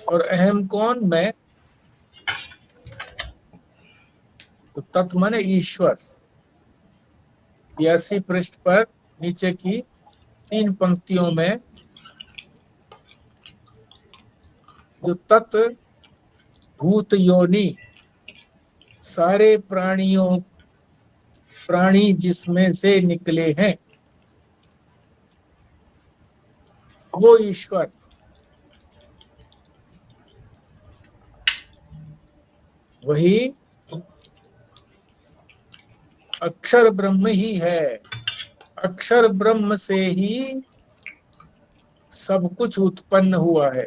और अहम कौन? मैं। तो तत् माने ईश्वर। 82 पृष्ठ पर नीचे की 3 पंक्तियों में जो तत् भूत योनि, सारे प्राणी जिसमें से निकले हैं, वो ईश्वर, वही अक्षर ब्रह्म ही है। अक्षर ब्रह्म से ही सब कुछ उत्पन्न हुआ है।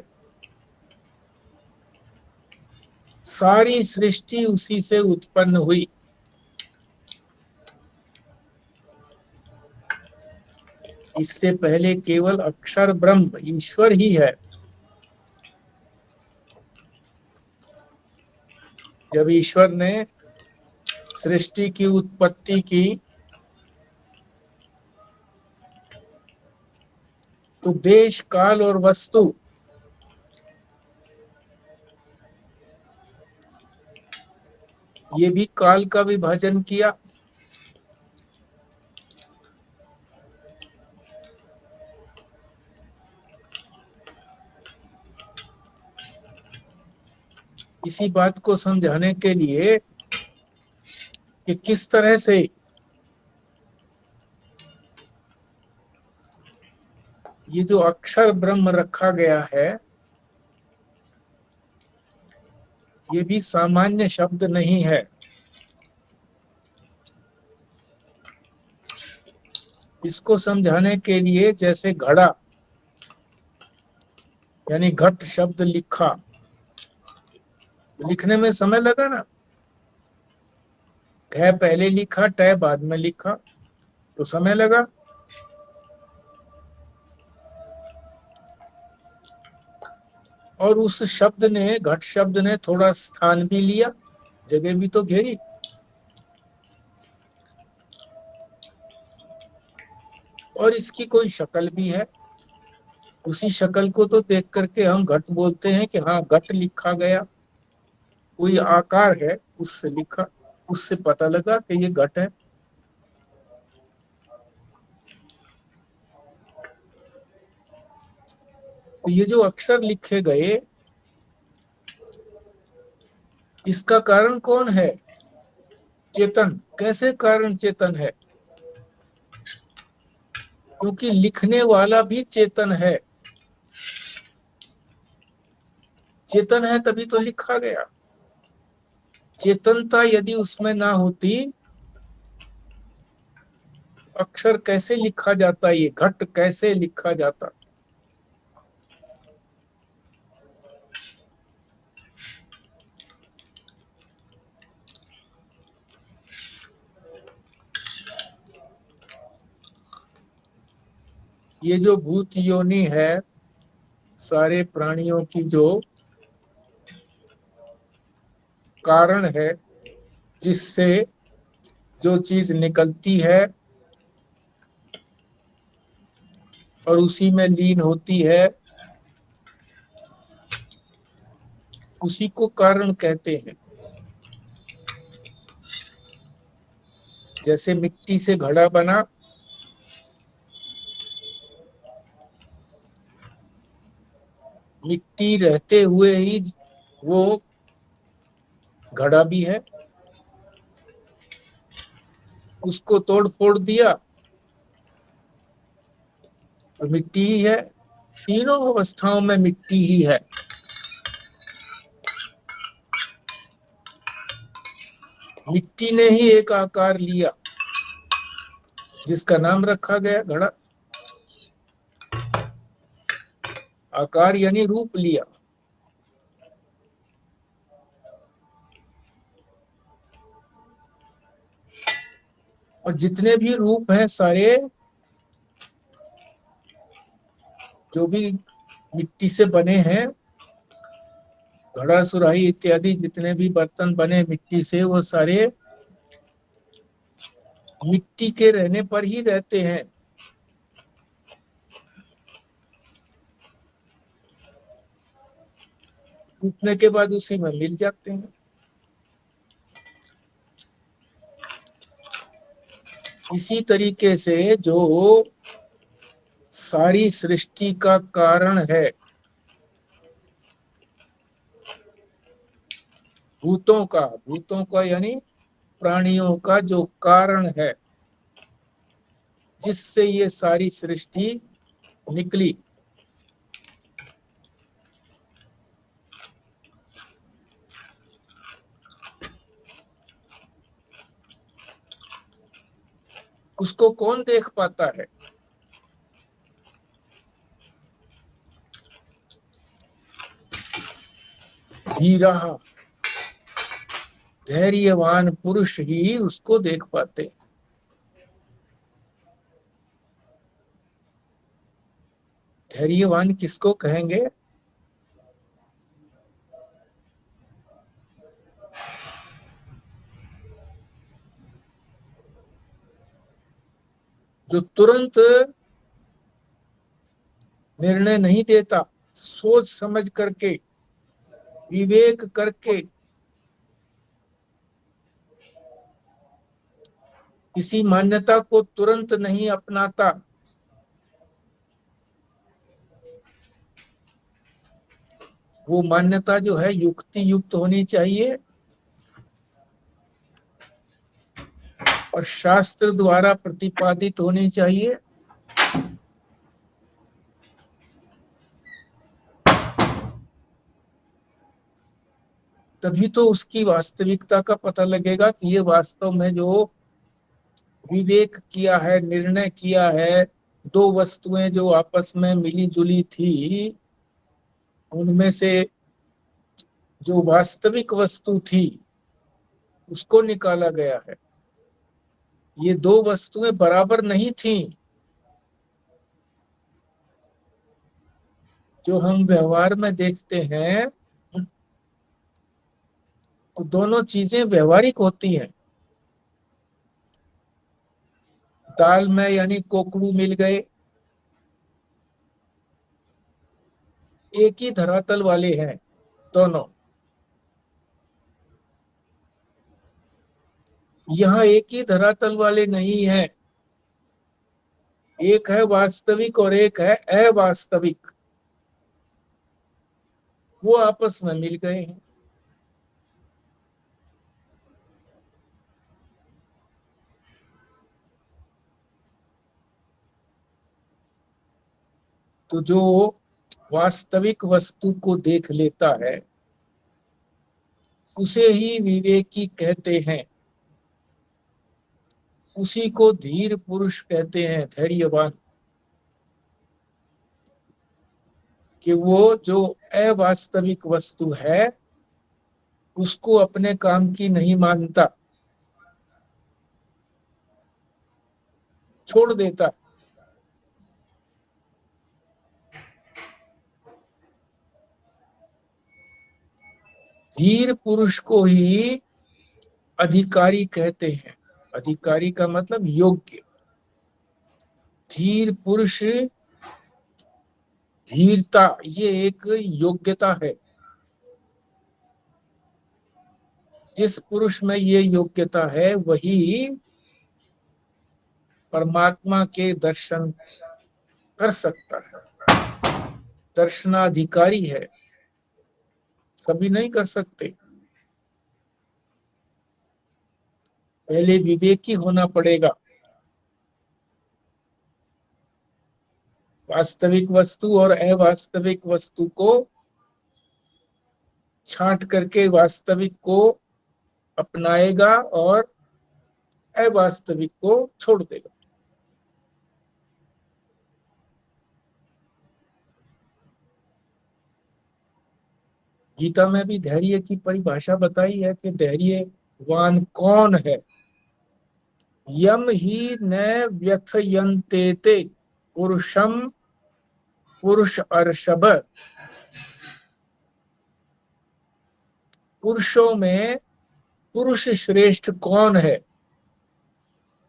सारी सृष्टि उसी से उत्पन्न हुई। इससे पहले केवल अक्षर ब्रह्म ईश्वर ही है। जब ईश्वर ने सृष्टि की उत्पत्ति की तो देश, काल और वस्तु, ये भी काल का विभाजन किया। इसी बात को समझाने के लिए कि किस तरह से ये जो अक्षर ब्रह्म रखा गया है, ये भी सामान्य शब्द नहीं है। इसको समझाने के लिए जैसे घड़ा यानी घट शब्द लिखा, लिखने में समय लगा ना, घ पहले लिखा, ट बाद में लिखा, तो समय लगा। और उस शब्द ने, घट शब्द ने थोड़ा स्थान भी लिया, जगह भी तो घेरी। और इसकी कोई शक्ल भी है। उसी शक्ल को तो देख करके हम घट बोलते हैं कि हाँ घट लिखा गया। कोई आकार है, उससे लिखा, उससे पता लगा कि ये घट है। तो ये जो अक्षर लिखे गए, इसका कारण कौन है? चेतन। कैसे कारण चेतन है? क्योंकि लिखने वाला भी चेतन है। चेतन है तभी तो लिखा गया। चेतनता यदि उसमें ना होती, अक्षर कैसे लिखा जाता, ये घट कैसे लिखा जाता? ये जो भूत योनि है, सारे प्राणियों की जो कारण है, जिससे जो चीज निकलती है और उसी में लीन होती है, उसी को कारण कहते हैं। जैसे मिट्टी से घड़ा बना, मिट्टी रहते हुए ही वो घड़ा भी है। उसको तोड़ फोड़ दिया तो मिट्टी ही है। तीनों अवस्थाओं में मिट्टी ही है। मिट्टी ने ही एक आकार लिया जिसका नाम रखा गया घड़ा। आकार यानी रूप लिया। और जितने भी रूप हैं सारे, जो भी मिट्टी से बने हैं, घड़ा सुराही इत्यादि जितने भी बर्तन बने मिट्टी से, वो सारे मिट्टी के रहने पर ही रहते हैं। टूटने के बाद उसी में मिल जाते हैं। इसी तरीके से जो सारी सृष्टि का कारण है, भूतों का यानी प्राणियों का जो कारण है, जिससे ये सारी सृष्टि निकली, उसको कौन देख पाता है? धीरा, धैर्यवान पुरुष ही उसको देख पाते हैं। धैर्यवान किसको कहेंगे? जो तुरंत निर्णय नहीं देता, सोच समझ करके, विवेक करके, किसी मान्यता को तुरंत नहीं अपनाता, वो मान्यता जो है युक्ति युक्त होनी चाहिए और शास्त्र द्वारा प्रतिपादित होनी चाहिए। तभी तो उसकी वास्तविकता का पता लगेगा कि ये वास्तव में जो विवेक किया है, निर्णय किया है, दो वस्तुएं जो आपस में मिली जुली थी, उनमें से जो वास्तविक वस्तु थी उसको निकाला गया है। ये दो वस्तुएं बराबर नहीं थी। जो हम व्यवहार में देखते हैं तो दोनों चीजें व्यवहारिक होती हैं। दाल में यानी कोकड़ू मिल गए, एक ही धरातल वाले हैं दोनों। यहाँ एक ही धरातल वाले नहीं है, एक है वास्तविक और एक है अवास्तविक। वो आपस में मिल गए हैं। तो जो वास्तविक वस्तु को देख लेता है उसे ही विवेकी कहते हैं, उसी को धीर पुरुष कहते हैं, धैर्यवान। कि वो जो अवास्तविक वस्तु है उसको अपने काम की नहीं मानता, छोड़ देता। धीर पुरुष को ही अधिकारी कहते हैं। अधिकारी का मतलब योग्य। धीर पुरुष, धीरता ये एक योग्यता है। जिस पुरुष में ये योग्यता है वही परमात्मा के दर्शन कर सकता है, दर्शनाधिकारी है। सभी नहीं कर सकते। पहले विवेकी होना पड़ेगा। वास्तविक वस्तु और अवास्तविक वस्तु को छांट करके वास्तविक को अपनाएगा और अवास्तविक को छोड़ देगा। गीता में भी धैर्य की परिभाषा बताई है कि धैर्यवान कौन है? यम ही न व्यथयन्तेते पुरुषम पुरुष अर्षभ। पुरुषों में पुरुष श्रेष्ठ कौन है?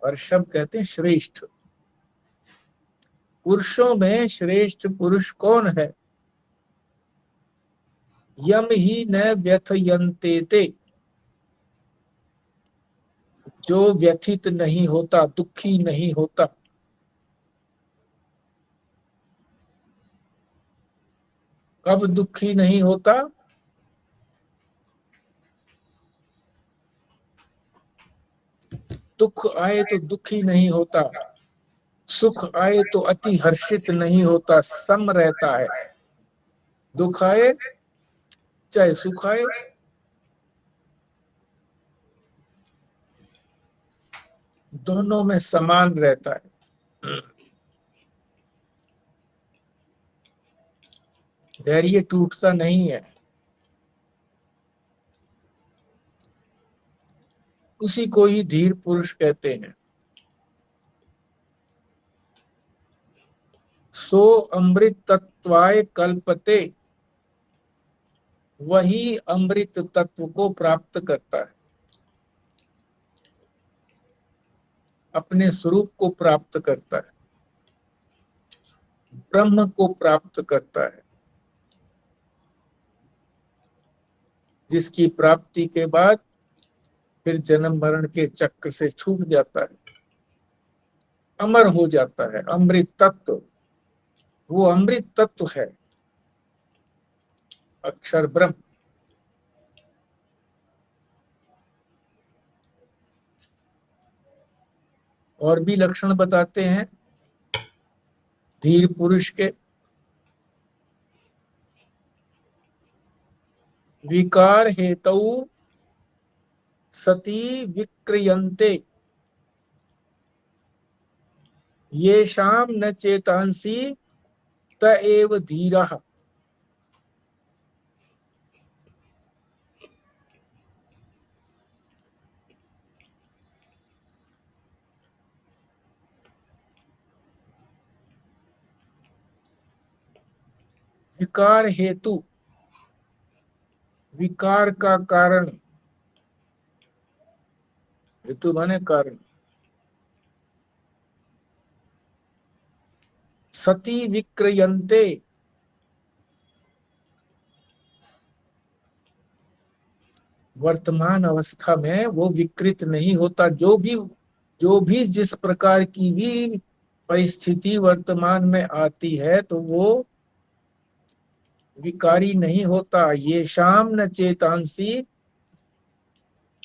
अर्षभ कहते हैं श्रेष्ठ। पुरुषों में श्रेष्ठ पुरुष कौन है? यम ही न व्यथयन्ते ते, जो व्यथित नहीं होता, दुखी नहीं होता। कब दुखी नहीं होता? दुख आए तो दुखी नहीं होता, सुख आए तो अति हर्षित नहीं होता, सम रहता है। दुख आए चाहे सुख आए, दोनों में समान रहता है। धैर्य टूटता नहीं है। उसी को ही धीर पुरुष कहते हैं। सो अमृत तत्वाय कल्पते, वही अमृत तत्व को प्राप्त करता है, अपने स्वरूप को प्राप्त करता है, ब्रह्म को प्राप्त करता है, जिसकी प्राप्ति के बाद फिर जन्म मरण के चक्र से छूट जाता है, अमर हो जाता है। अमृत तत्व, वो अमृत तत्व है, अक्षर ब्रह्म। और भी लक्षण बताते हैं धीर पुरुष के। विकार हेतु सती विक्रियन्ते, येषाम न चेतांसी त एव धीरः। विकार हेतु, विकार का कारण, हेतु माने कारण। सती विक्रियन्ते, वर्तमान अवस्था में वो विकृत नहीं होता। जो भी जिस प्रकार की भी परिस्थिति वर्तमान में आती है तो वो विकारी नहीं होता। ये शाम न चेतांसी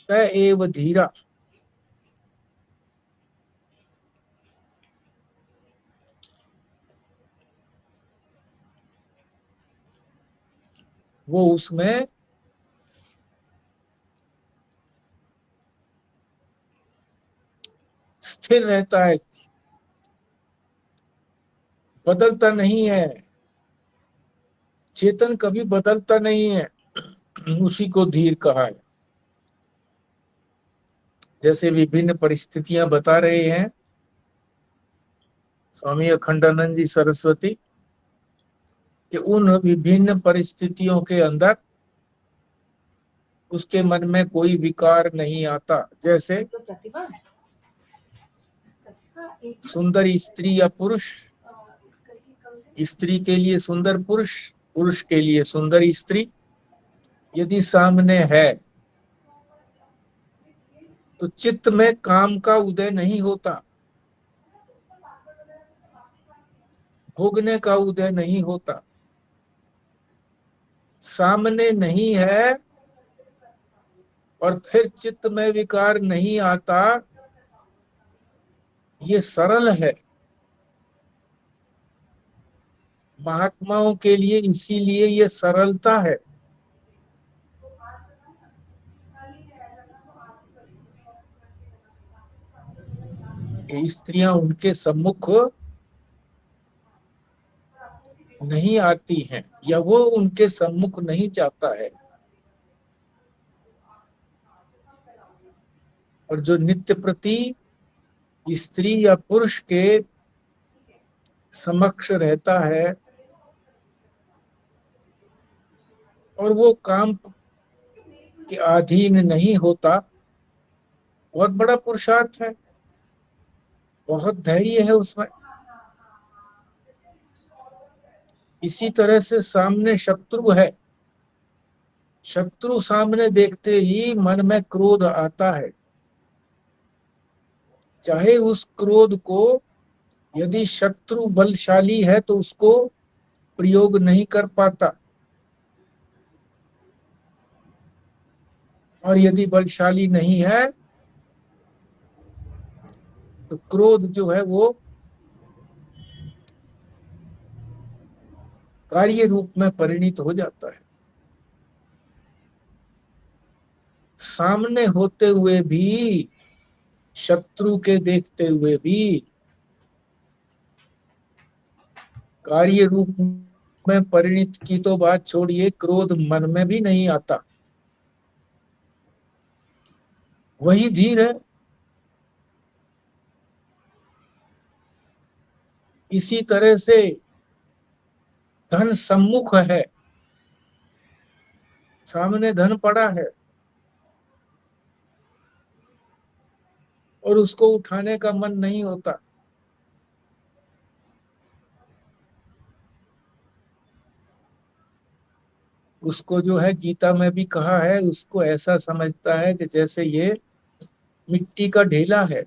त एव धीरा। वो उसमें स्थिर रहता है, बदलता नहीं है। चेतन कभी बदलता नहीं है, उसी को धीर कहा है। जैसे विभिन्न परिस्थितियां बता रहे हैं स्वामी अखंडानंद जी सरस्वती, कि उन विभिन्न परिस्थितियों के अंदर उसके मन में कोई विकार नहीं आता। जैसे सुंदर स्त्री या पुरुष, स्त्री के लिए सुंदर पुरुष, पुरुष के लिए सुंदर स्त्री यदि सामने है तो चित्त में काम का उदय नहीं होता, भोगने का उदय नहीं होता। सामने नहीं है और फिर चित्त में विकार नहीं आता, ये सरल है। महात्माओं के लिए इसीलिए ये सरलता है। स्त्रियां उनके सम्मुख नहीं आती हैं या वो उनके सम्मुख नहीं जाता है। और जो नित्य प्रति स्त्री या पुरुष के समक्ष रहता है और वो काम के अधीन नहीं होता, बहुत बड़ा पुरुषार्थ है, बहुत धैर्य है उसमें। इसी तरह से सामने शत्रु है, शत्रु सामने देखते ही मन में क्रोध आता है, चाहे उस क्रोध को, यदि शत्रु बलशाली है तो उसको प्रयोग नहीं कर पाता, और यदि बलशाली नहीं है तो क्रोध जो है वो कार्य रूप में परिणित हो जाता है। सामने होते हुए भी, शत्रु के देखते हुए भी कार्य रूप में परिणित की तो बात छोड़िए, क्रोध मन में भी नहीं आता। वही धीर है। इसी तरह से धन सम्मुख है, सामने धन पड़ा है और उसको उठाने का मन नहीं होता। उसको जो है गीता में भी कहा है, उसको ऐसा समझता है कि जैसे ये मिट्टी का ढेला है।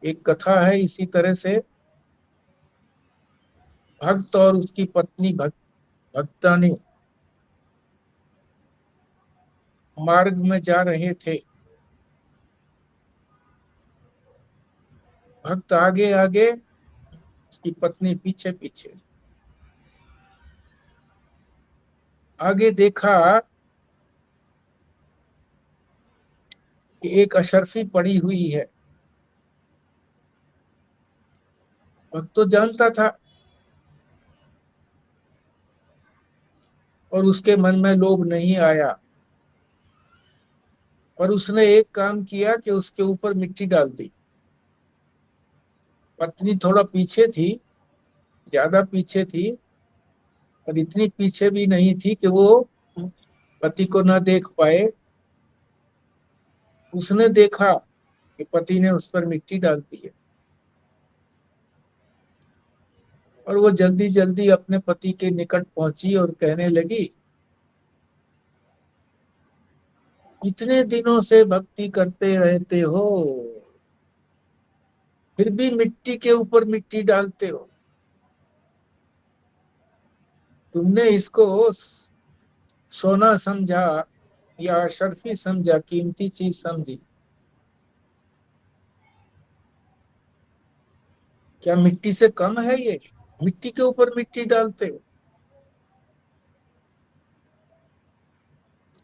एक कथा है इसी तरह से, भक्त और उसकी पत्नी भक्तानी मार्ग में जा रहे थे। भक्त आगे आगे, उसकी पत्नी पीछे पीछे। आगे देखा कि एक अशर्फी पड़ी हुई है। भक्त तो जानता था और उसके मन में लोभ नहीं आया, पर उसने एक काम किया कि उसके ऊपर मिट्टी डाल दी। पत्नी थोड़ा पीछे थी, ज्यादा पीछे थी, और इतनी पीछे भी नहीं थी कि वो पति को ना देख पाए। उसने देखा कि पति ने उस पर मिट्टी डाल दी है, और वो जल्दी जल्दी अपने पति के निकट पहुंची और कहने लगी, इतने दिनों से भक्ति करते रहते हो, फिर भी मिट्टी के ऊपर मिट्टी डालते हो। तुमने इसको सोना समझा या शर्फी समझा, कीमती चीज समझी? क्या मिट्टी से कम है ये? मिट्टी के ऊपर मिट्टी डालते हो।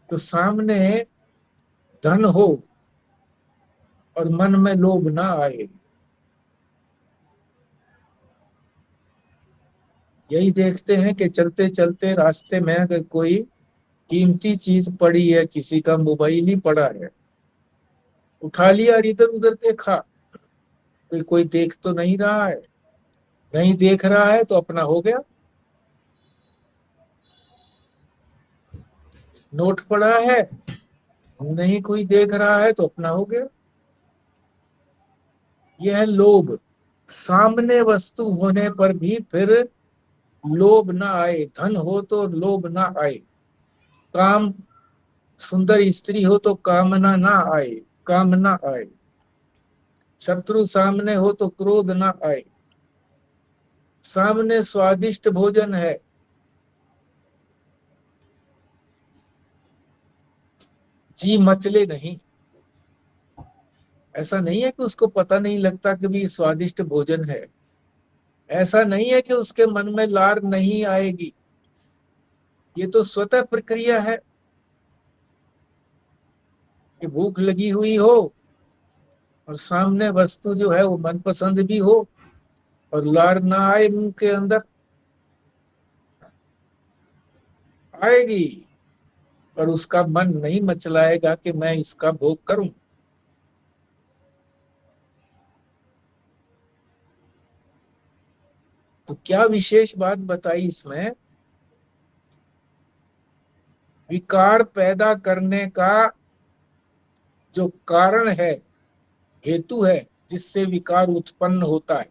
तो सामने धन हो और मन में लोभ ना आए, यही देखते हैं कि चलते चलते रास्ते में अगर कोई कीमती चीज पड़ी है, किसी का मोबाइल ही पड़ा है, उठा लिया और इधर उधर देखा, कोई देख तो नहीं रहा है। नहीं देख रहा है तो अपना हो गया। नोट पड़ा है, नहीं कोई देख रहा है तो अपना हो गया। यह है लोभ। सामने वस्तु होने पर भी फिर लोभ ना आए, धन हो तो लोभ ना आए, काम, सुंदर स्त्री हो तो कामना ना आए, काम ना आए, शत्रु सामने हो तो क्रोध ना आए, सामने स्वादिष्ट भोजन है, जी मचले नहीं। ऐसा नहीं है कि उसको पता नहीं लगता कि भी स्वादिष्ट भोजन है। ऐसा नहीं है कि उसके मन में लार नहीं आएगी। ये तो स्वतः प्रक्रिया है कि भूख लगी हुई हो और सामने वस्तु जो है वो मनपसंद भी हो और लार ना आए मुंह के अंदर, आएगी, पर उसका मन नहीं मचलाएगा कि मैं इसका भोग करूं। तो क्या विशेष बात बताई इसमें? विकार पैदा करने का जो कारण है, हेतु है, जिससे विकार उत्पन्न होता है,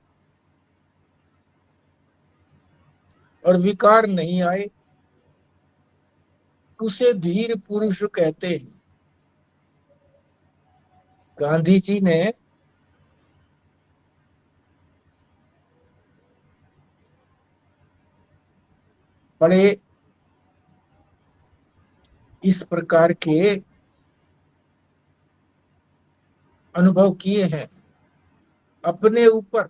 और विकार नहीं आए, उसे धीर पुरुष कहते हैं। गांधी जी ने बड़े इस प्रकार के अनुभव किए हैं अपने ऊपर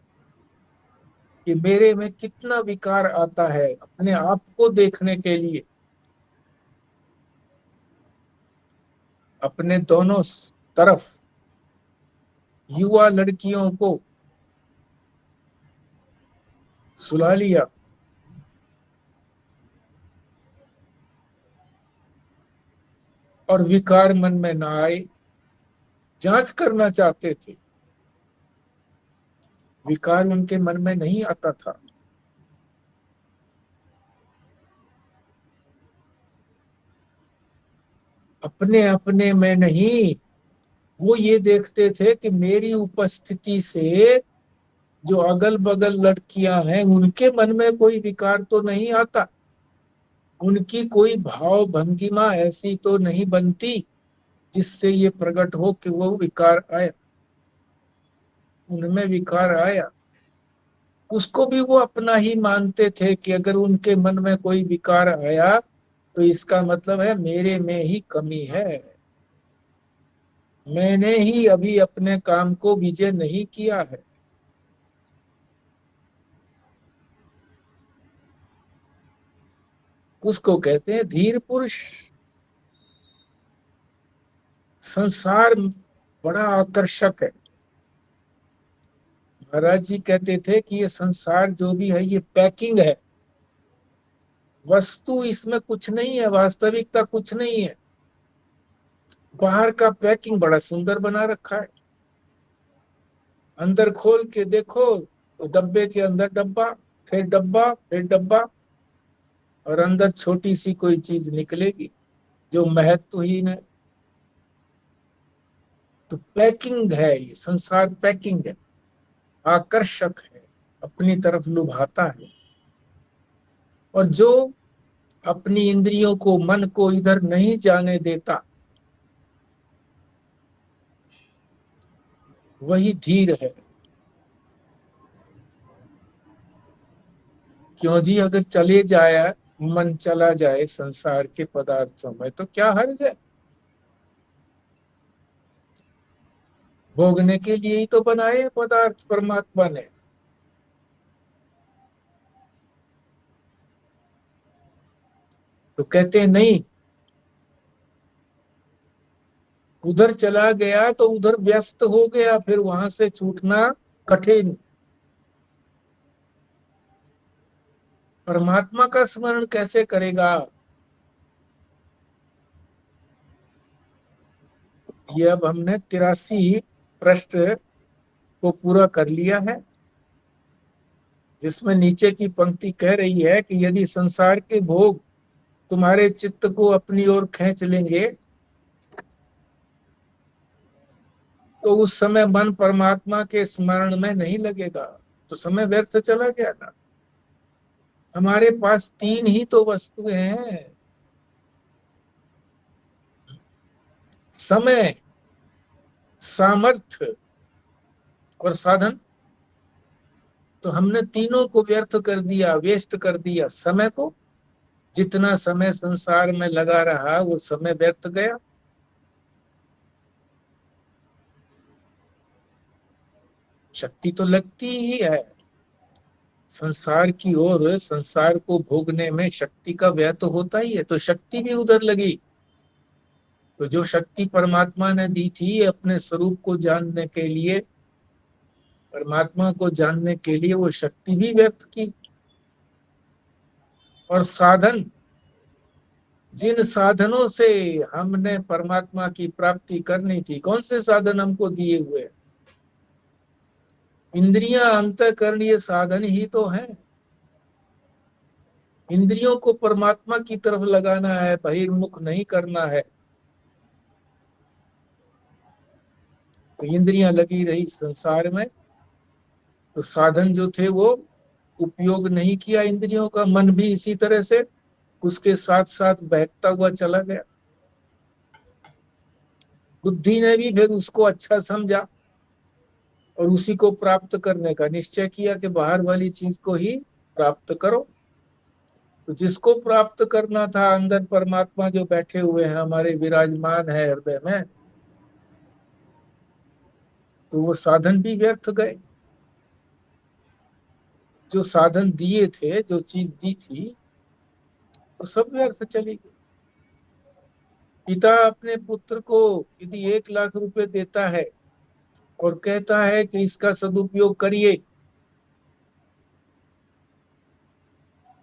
कि मेरे में कितना विकार आता है अपने आप को देखने के लिए। अपने दोनों तरफ युवा लड़कियों को सुला लिया, और विकार मन में ना आए। जांच करना चाहते थे, विकार उनके मन में नहीं आता था। अपने अपने में नहीं, वो ये देखते थे कि मेरी उपस्थिति से जो अगल बगल लड़कियां हैं उनके मन में कोई विकार तो नहीं आता, उनकी कोई भाव भंगिमा ऐसी तो नहीं बनती जिससे ये प्रकट हो कि वो विकार आया। उनमें विकार आया, उसको भी वो अपना ही मानते थे कि अगर उनके मन में कोई विकार आया तो इसका मतलब है मेरे में ही कमी है, मैंने ही अभी अपने काम को विजय नहीं किया है। उसको कहते हैं धीर पुरुष। संसार बड़ा आकर्षक है। महाराज जी कहते थे कि ये संसार जो भी है ये पैकिंग है, वस्तु इसमें कुछ नहीं है, वास्तविकता कुछ नहीं है। बाहर का पैकिंग बड़ा सुंदर बना रखा है, अंदर खोल के देखो तो डब्बे के अंदर डब्बा, फिर डब्बा, फिर डब्बा, और अंदर छोटी सी कोई चीज निकलेगी जो महत्वहीन है। तो पैकिंग है, ये संसार पैकिंग है, आकर्षक है, अपनी तरफ लुभाता है। और जो अपनी इंद्रियों को, मन को इधर नहीं जाने देता, वही धीर है। क्यों जी, अगर चले जाए, मन चला जाए संसार के पदार्थों में तो क्या हर्ज है? भोगने के लिए ही तो बनाए पदार्थ परमात्मा ने। तो कहते हैं नहीं, उधर चला गया तो उधर व्यस्त हो गया, फिर वहां से छूटना कठिन। परमात्मा का स्मरण कैसे करेगा? ये अब हमने 83 पृष्ठ को पूरा कर लिया है, जिसमें नीचे की पंक्ति कह रही है कि यदि संसार के भोग तुम्हारे चित्त को अपनी ओर खींच लेंगे तो उस समय मन परमात्मा के स्मरण में नहीं लगेगा, तो समय व्यर्थ चला गया ना। हमारे पास तीन ही तो वस्तुएं हैं, समय, सामर्थ्य और साधन। तो हमने तीनों को व्यर्थ कर दिया, वेस्ट कर दिया। समय को, जितना समय संसार में लगा रहा वो समय व्यर्थ गया। शक्ति तो लगती ही है संसार की ओर, संसार को भोगने में शक्ति का व्यय तो होता ही है, तो शक्ति भी उधर लगी। तो जो शक्ति परमात्मा ने दी थी अपने स्वरूप को जानने के लिए, परमात्मा को जानने के लिए, वो शक्ति भी व्यक्त की। और साधन, जिन साधनों से हमने परमात्मा की प्राप्ति करनी थी, कौन से साधन हमको दिए हुए? इंद्रियां, अंतःकरण, ये साधन ही तो है। इंद्रियों को परमात्मा की तरफ लगाना है, बहिर्मुख नहीं करना है। तो इंद्रियां लगी रही संसार में, तो साधन जो थे वो उपयोग नहीं किया इंद्रियों का, मन भी इसी तरह से उसके साथ साथ बहकता हुआ चला गया। बुद्धि ने भी फिर उसको अच्छा समझा और उसी को प्राप्त करने का निश्चय किया कि बाहर वाली चीज को ही प्राप्त करो। तो जिसको प्राप्त करना था, अंदर परमात्मा जो बैठे हुए हैं हमारे, विराजमान है हृदय में, तो वो साधन भी व्यर्थ गए। जो साधन दिए थे, जो चीज दी थी, वो सब व्यर्थ चली गई। पिता अपने पुत्र को यदि 1 लाख रुपए देता है और कहता है कि इसका सदुपयोग करिए,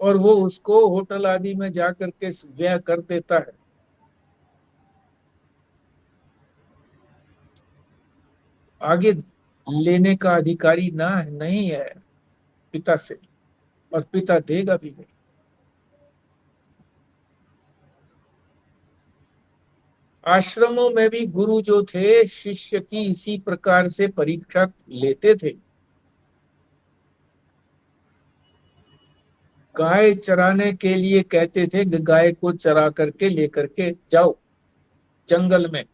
और वो उसको होटल आदि में जा करके व्यय कर देता है, आगे लेने का अधिकारी ना नहीं है पिता से, और पिता देगा भी नहीं। आश्रमों में भी गुरु जो थे, शिष्य की इसी प्रकार से परीक्षा लेते थे। गाय चराने के लिए कहते थे कि गाय को चरा करके लेकर के जाओ जंगल में,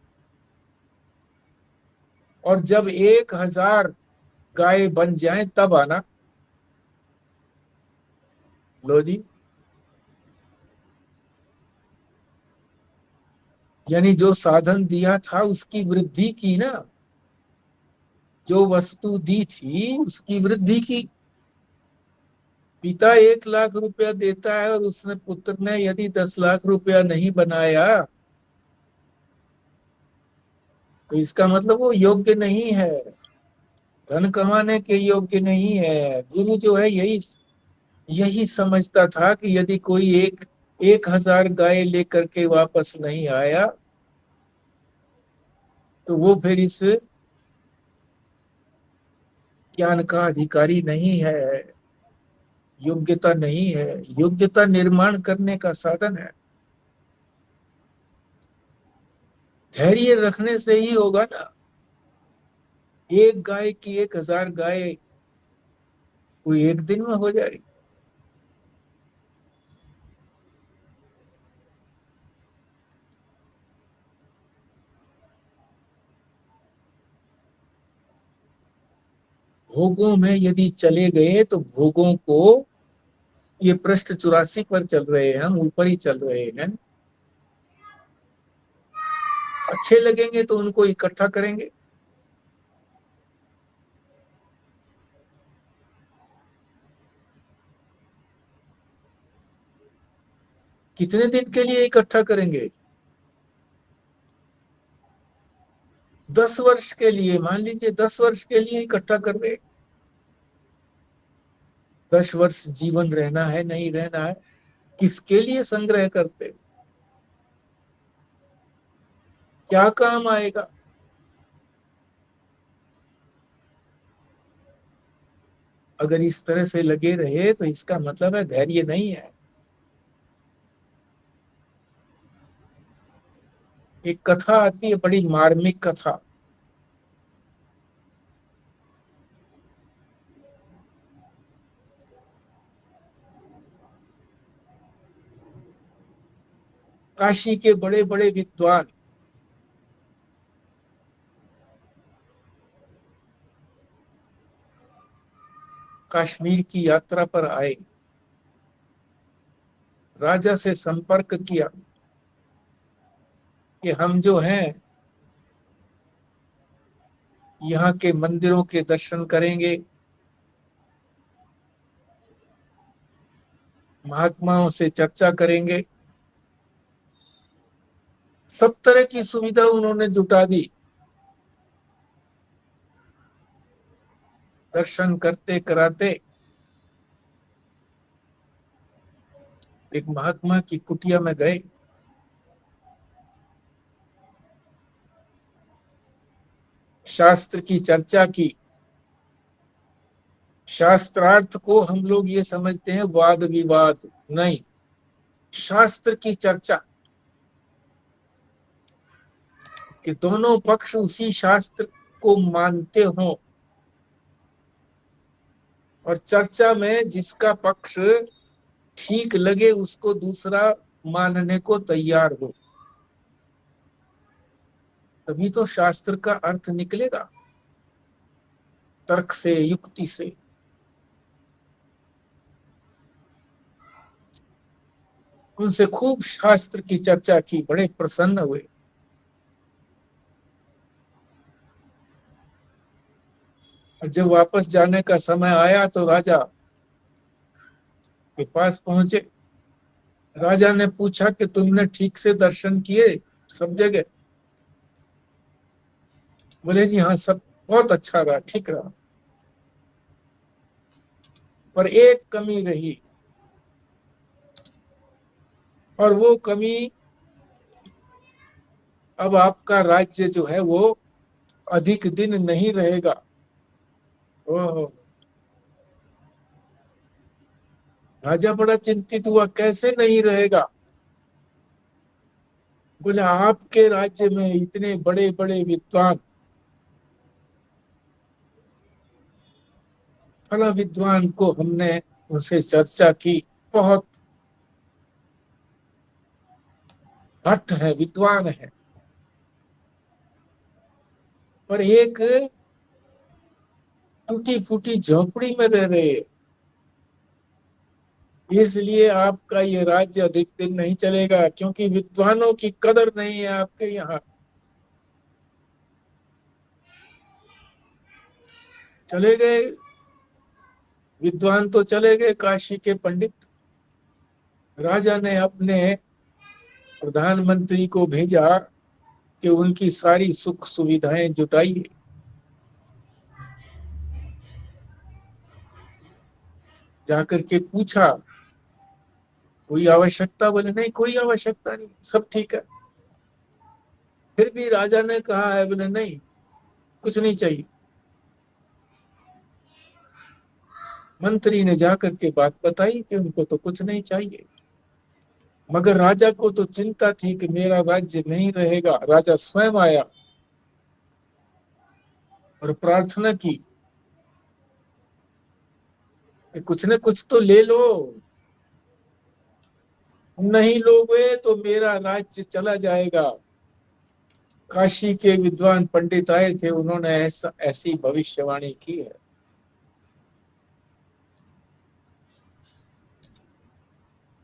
और जब 1000 गाय बन जाए तब आना। लो जी, यानी जो साधन दिया था उसकी वृद्धि की ना, जो वस्तु दी थी उसकी वृद्धि की। पिता 1 लाख रुपया देता है और उसने, पुत्र ने यदि 10 लाख रुपया नहीं बनाया, तो इसका मतलब वो योग्य नहीं है, धन कमाने के योग्य नहीं है। गुरु जो है यही यही समझता था कि यदि कोई 1000 गाय लेकर के वापस नहीं आया, तो वो फिर इस ज्ञान का अधिकारी नहीं है, योग्यता नहीं है। योग्यता निर्माण करने का साधन है। धैर्य रखने से ही होगा ना। एक गाय की 1000 गाय कोई एक दिन में हो जाएगी। भोगों में यदि चले गए तो भोगों को, ये पृष्ठ 84 पर चल रहे हैं हम, ऊपर ही चल रहे हैं, अच्छे लगेंगे तो उनको इकट्ठा करेंगे। कितने दिन के लिए इकट्ठा करेंगे? 10 वर्ष के लिए, मान लीजिए 10 वर्ष के लिए इकट्ठा कर रहे। 10 वर्ष जीवन रहना है, नहीं रहना है, किसके लिए संग्रह करते, क्या काम आएगा? अगर इस तरह से लगे रहे तो इसका मतलब है धैर्य नहीं है। एक कथा आती है, बड़ी मार्मिक कथा। काशी के बड़े बड़े विद्वान कश्मीर की यात्रा पर आए, राजा से संपर्क किया कि हम जो हैं यहाँ के मंदिरों के दर्शन करेंगे, महात्माओं से चर्चा करेंगे। सब तरह की सुविधा उन्होंने जुटा दी। दर्शन करते कराते एक महात्मा की कुटिया में गए। शास्त्र की चर्चा की। शास्त्रार्थ को हम लोग ये समझते हैं वाद विवाद, नहीं, शास्त्र की चर्चा, कि दोनों पक्ष उसी शास्त्र को मानते हों, और चर्चा में जिसका पक्ष ठीक लगे उसको दूसरा मानने को तैयार हो, तभी तो शास्त्र का अर्थ निकलेगा, तर्क से, युक्ति से। उनसे खूब शास्त्र की चर्चा की, बड़े प्रसन्न हुए। और जब वापस जाने का समय आया तो राजा के पास पहुंचे। राजा ने पूछा कि तुमने ठीक से दर्शन किए सब जगह? बोले जी हाँ, सब बहुत अच्छा रहा, ठीक रहा, पर एक कमी रही, और वो कमी, अब आपका राज्य जो है वो अधिक दिन नहीं रहेगा। ओह, राजा बड़ा चिंतित हुआ, कैसे नहीं रहेगा? बोले आपके राज्य में इतने बड़े बड़े विद्वान, फला विद्वान को हमने उनसे चर्चा की, बहुत भट्ट है, विद्वान है, पर एक टूटी फूटी झोपड़ी में रह रहे हैं। इसलिए आपका ये राज्य अधिक दिन नहीं चलेगा, क्योंकि विद्वानों की कदर नहीं है आपके यहाँ। चले गए विद्वान, तो चले गए काशी के पंडित। राजा ने अपने प्रधानमंत्री को भेजा कि उनकी सारी सुख सुविधाएं जुटाइए। जाकर के पूछा कोई आवश्यकता? बोले नहीं, कोई आवश्यकता नहीं, सब ठीक है। फिर भी राजा ने कहा है? बोले नहीं, कुछ नहीं चाहिए। मंत्री ने जाकर के बात बताई कि उनको तो कुछ नहीं चाहिए, मगर राजा को तो चिंता थी कि मेरा राज्य नहीं रहेगा। राजा स्वयं आया और प्रार्थना की कि कुछ न कुछ तो ले लो, नहीं लोगे तो मेरा राज्य चला जाएगा। काशी के विद्वान पंडित आए थे, उन्होंने ऐसी भविष्यवाणी की है।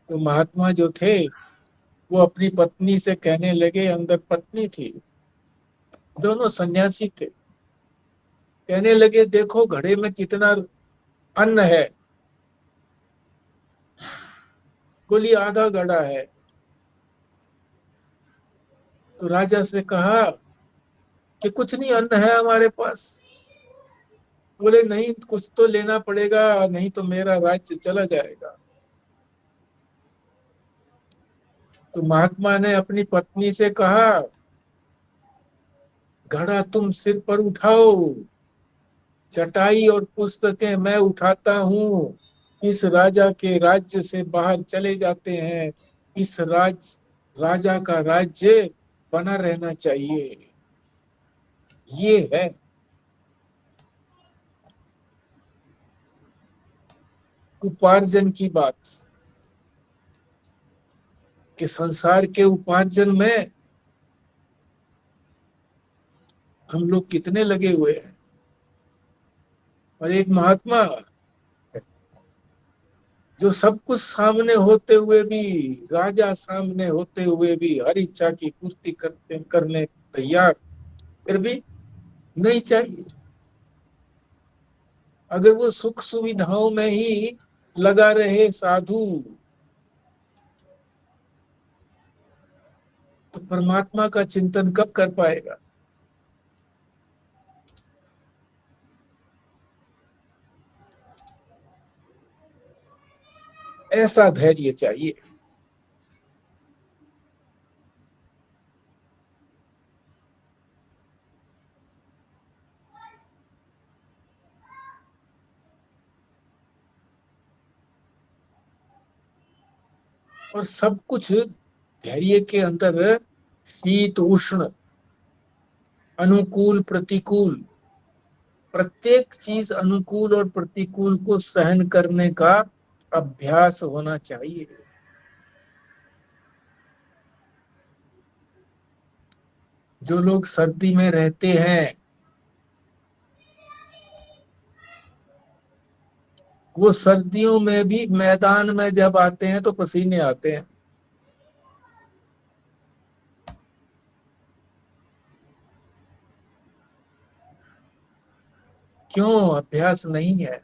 तो महात्मा जो थे वो अपनी पत्नी से कहने लगे, अंदर पत्नी थी, दोनों सन्यासी थे, कहने लगे देखो घड़े में कितना अन्न है। बोली आधा घड़ा है। तो राजा से कहा कि कुछ नहीं, अन्न है हमारे पास। बोले नहीं, कुछ तो लेना पड़ेगा, नहीं तो मेरा राज्य चला जाएगा। तो महात्मा ने अपनी पत्नी से कहा, घड़ा तुम सिर पर उठाओ, चटाई और पुस्तकें मैं उठाता हूँ, इस राजा के राज्य से बाहर चले जाते हैं। इस राजा का राज्य बना रहना चाहिए। ये है उपार्जन की बात, कि संसार के उपार्जन में हम लोग कितने लगे हुए हैं। और एक महात्मा जो सब कुछ सामने होते हुए भी, राजा सामने होते हुए भी हर इच्छा की पूर्ति करने तैयार, फिर भी नहीं चाहिए। अगर वो सुख सुविधाओं में ही लगा रहे साधु, तो परमात्मा का चिंतन कब कर पाएगा? ऐसा धैर्य चाहिए। और सब कुछ धैर्य के अंदर, शीत उष्ण, अनुकूल प्रतिकूल, प्रत्येक चीज अनुकूल और प्रतिकूल को सहन करने का अभ्यास होना चाहिए। जो लोग सर्दी में रहते हैं वो सर्दियों में भी मैदान में जब आते हैं तो पसीने आते हैं। क्यों? अभ्यास नहीं है।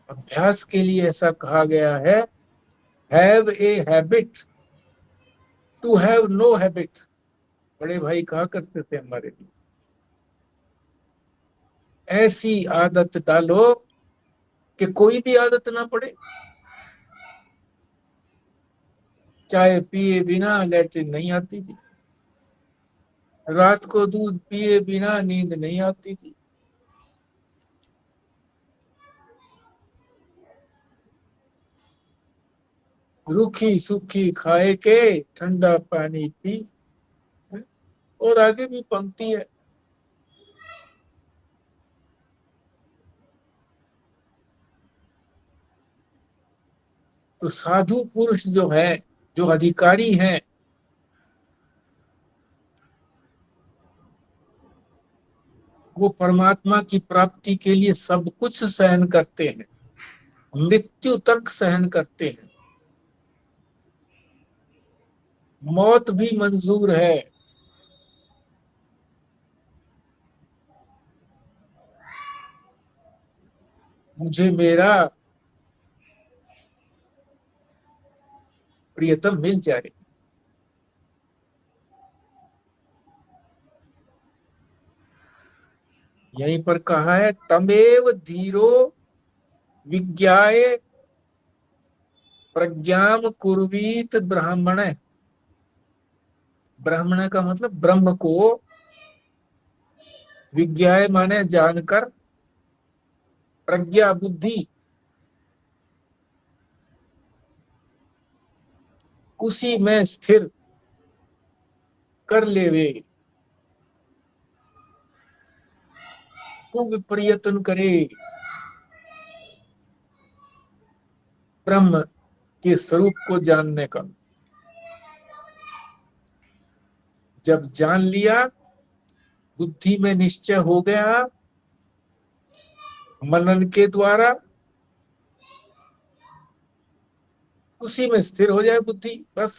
अभ्यास के लिए ऐसा कहा गया है, have a habit to have no habit. बड़े भाई कहा करते थे हमारे लिए, ऐसी आदत डालो कि कोई भी आदत ना पड़े। चाय पिए बिना लेटरिन नहीं आती थी, रात को दूध पिए बिना नींद नहीं आती थी, रूखी सूखी खाए के ठंडा पानी पी। और आगे भी पंक्ति है, तो साधु पुरुष जो है, जो अधिकारी हैं, वो परमात्मा की प्राप्ति के लिए सब कुछ सहन करते हैं, मृत्यु तक सहन करते हैं। मौत भी मंजूर है। मुझे मेरा प्रियतम मिल जाए। यहीं पर कहा है, तमेव धीरो विज्ञाय प्रज्ञाम कुर्वीत ब्राह्मण। ब्राह्मण का मतलब ब्रह्म को, विज्ञाय माने जानकर, प्रज्ञा बुद्धि, उसी में स्थिर कर लेवे। खूब प्रयत्न करे ब्रह्म के स्वरूप को जानने का। जब जान लिया, बुद्धि में निश्चय हो गया मनन के द्वारा, उसी में स्थिर हो जाए बुद्धि, बस।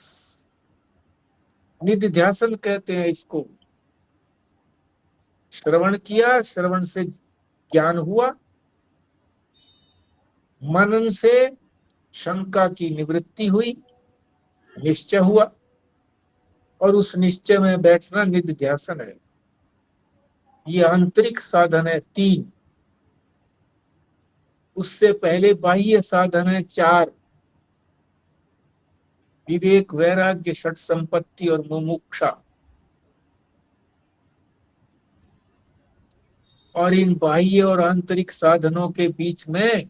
निधिध्यासन कहते हैं इसको। श्रवण किया, श्रवण से ज्ञान हुआ, मनन से शंका की निवृत्ति हुई, निश्चय हुआ, और उस निश्चय में बैठना निधिध्यासन है। ये आंतरिक साधन है 3। उससे पहले बाह्य साधन है 4, विवेक, वैराग्य, षट संपत्ति और मुमुक्षा। और इन बाह्य और आंतरिक साधनों के बीच में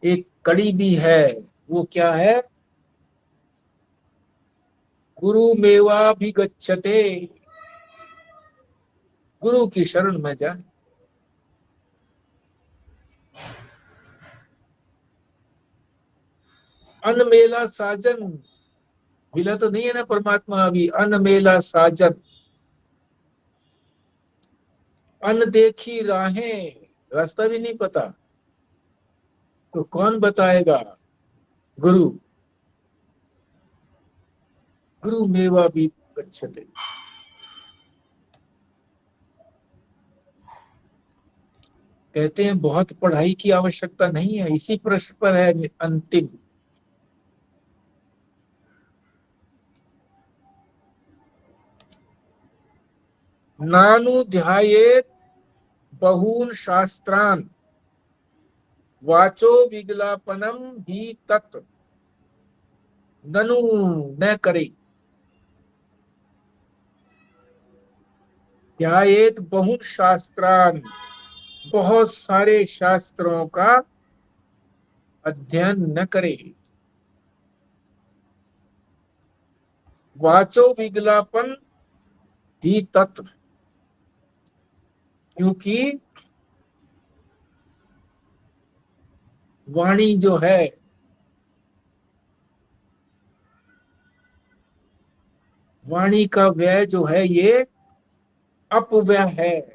एक कड़ी भी है। वो क्या है? गुरु मेवाभिगच्छते, गुरु की शरण में जाए। अन्न मेला साजन, मिला तो नहीं है ना परमात्मा अभी। अन्न मेला साजन, अन्न देखी राहें, रास्ता भी नहीं पता तो कौन बताएगा? गुरु। गुरु मेवा भी गच्छते। कहते हैं बहुत पढ़ाई की आवश्यकता नहीं है, इसी प्रश्न पर है अंतिम। नानु ध्यायेत बहून शास्त्रान वाचो विगलापनम ही तत्। ननु, न करे। ध्यायेत बहु शास्त्रान, बहुत सारे शास्त्रों का अध्ययन न करे। वाचो विगलापन ही तत्व, क्योंकि वाणी जो है वाणी का व्यय जो है ये अपव्यय है।